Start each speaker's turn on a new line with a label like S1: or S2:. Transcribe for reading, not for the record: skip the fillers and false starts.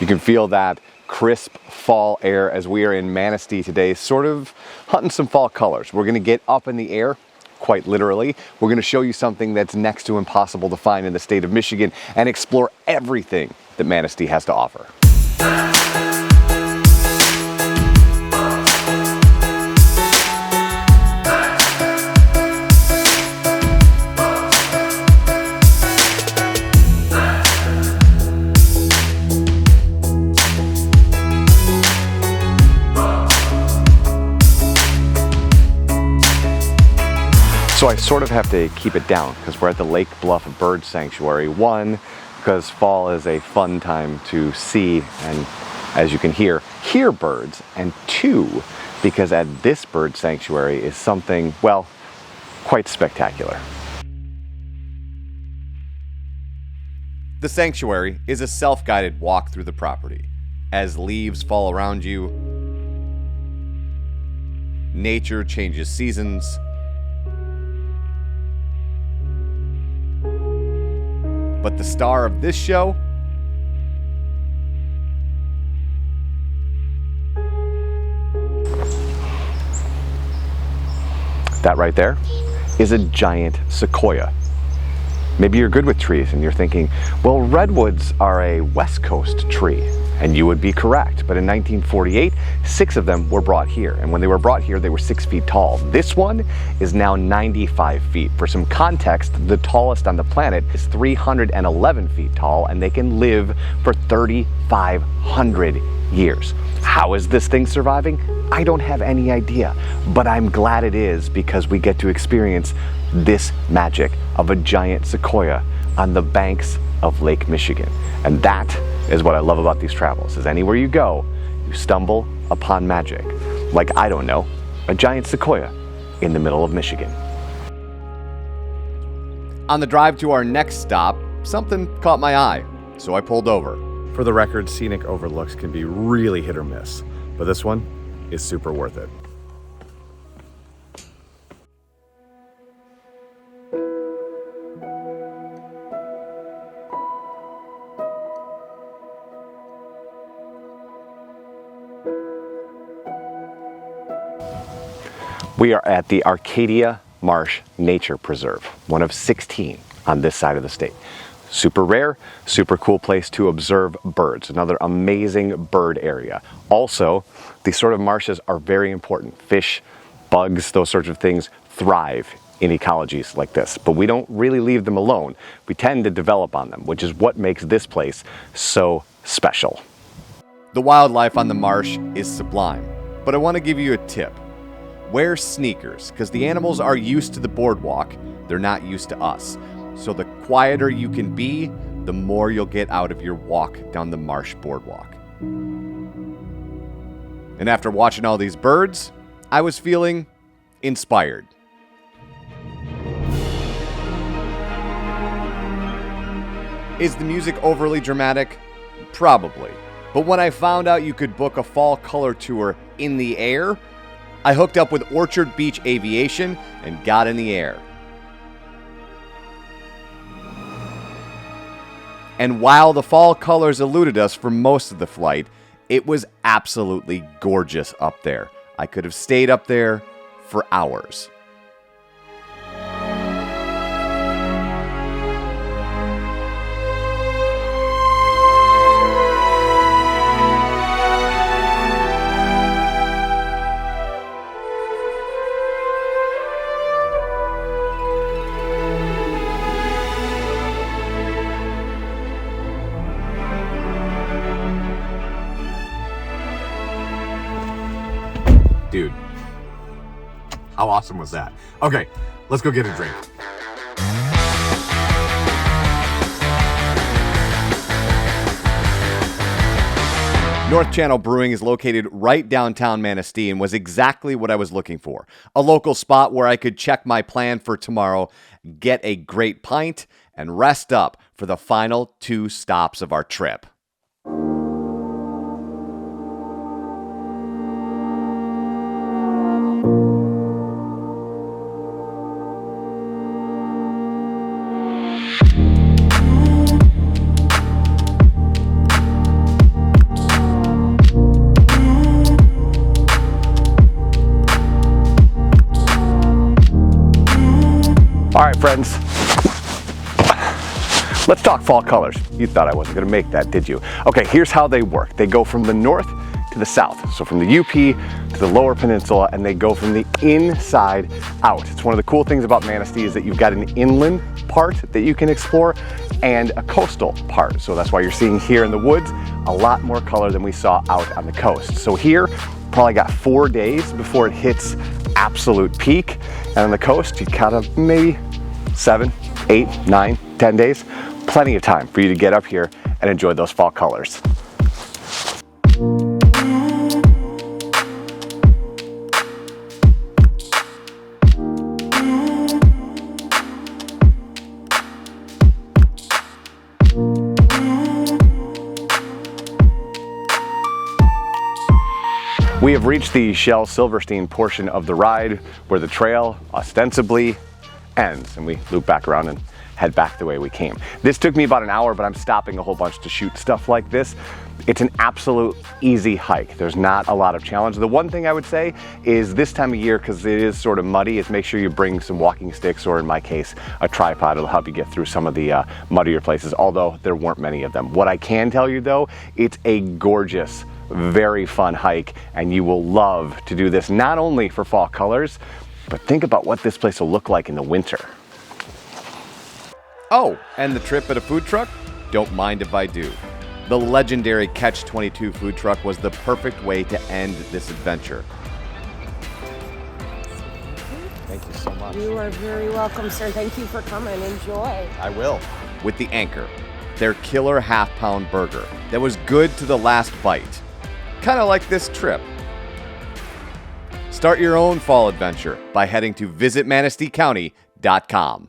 S1: You can feel that crisp fall air as we are in Manistee today, sort of hunting some fall colors. We're going to get up in the air, quite literally. We're going to show you something that's next to impossible to find in the state of Michigan and explore everything that Manistee has to offer. So I sort of have to keep it down because we're at the Lake Bluff Bird Sanctuary. One, because fall is a fun time to see and, as you can hear birds. And two, because at this bird sanctuary is something, well, quite spectacular. The sanctuary is a self-guided walk through the property. As leaves fall around you, nature changes seasons, but the star of this show that right there is a giant sequoia. Maybe you're good with trees and you're thinking, well, redwoods are a West Coast tree. And you would be correct. But in 1948, 6 of them were brought here. And when they were brought here, they were 6 feet tall. This one is now 95 feet. For some context, the tallest on the planet is 311 feet tall, and they can live for 3,500 years. How is this thing surviving? I don't have any idea, but I'm glad it is because we get to experience this magic of a giant sequoia on the banks of Lake Michigan. And that is what I love about these travels, is anywhere you go, you stumble upon magic. Like, I don't know, a giant sequoia in the middle of Michigan. On the drive to our next stop, something caught my eye, so I pulled over. For the record, scenic overlooks can be really hit or miss, but this one is super worth it. We are at the Arcadia Marsh Nature Preserve, one of 16 on this side of the state. Super rare, super cool place to observe birds, another amazing bird area. Also, these sort of marshes are very important. Fish, bugs, those sorts of things thrive in ecologies like this, but we don't really leave them alone. We tend to develop on them, which is what makes this place so special. The wildlife on the marsh is sublime, but I want to give you a tip. Wear sneakers, because the animals are used to the boardwalk. They're not used to us. So the quieter you can be, the more you'll get out of your walk down the marsh boardwalk. And after watching all these birds, I was feeling inspired. Is the music overly dramatic? Probably. But when I found out you could book a fall color tour in the air, I hooked up with Orchard Beach Aviation and got in the air. And while the fall colors eluded us for most of the flight, it was absolutely gorgeous up there. I could have stayed up there for hours. Dude, how awesome was that? Okay, let's go get a drink. North Channel Brewing is located right downtown Manistee and was exactly what I was looking for. A local spot where I could check my plan for tomorrow, get a great pint, and rest up for the final 2 stops of our trip. friends, let's talk fall colors. You thought I wasn't going to make that, did you? Okay, here's how they work. They go from the north to the south. So from the UP to the lower peninsula, and they go from the inside out. It's one of the cool things about Manistee is that you've got an inland part that you can explore and a coastal part. So that's why you're seeing here in the woods a lot more color than we saw out on the coast. So here, probably got 4 days before it hits absolute peak. And on the coast, you kind of maybe 7, 8, 9, 10 days. Plenty of time for you to get up here and enjoy those fall colors. We have reached the Shell Silverstein portion of the ride where the trail ostensibly ends, and we loop back around and head back the way we came. This took me about an hour, but I'm stopping a whole bunch to shoot stuff like this. It's an absolute easy hike. There's not a lot of challenge. The one thing I would say is this time of year, because it is sort of muddy, is make sure you bring some walking sticks, or in my case, a tripod. It'll help you get through some of the muddier places, although there weren't many of them. What I can tell you though, it's a gorgeous, very fun hike, and you will love to do this not only for fall colors, but think about what this place will look like in the winter.
S2: Oh, and the trip at a food truck? Don't mind if I do. The legendary Catch-22 food truck was the perfect way to end this adventure.
S1: Thank you so much.
S3: You are very welcome, sir. Thank you for coming. Enjoy.
S1: I will.
S2: With the Anchor, their killer half-pound burger that was good to the last bite. Kind of like this trip. Start your own fall adventure by heading to visitmanisteecounty.com.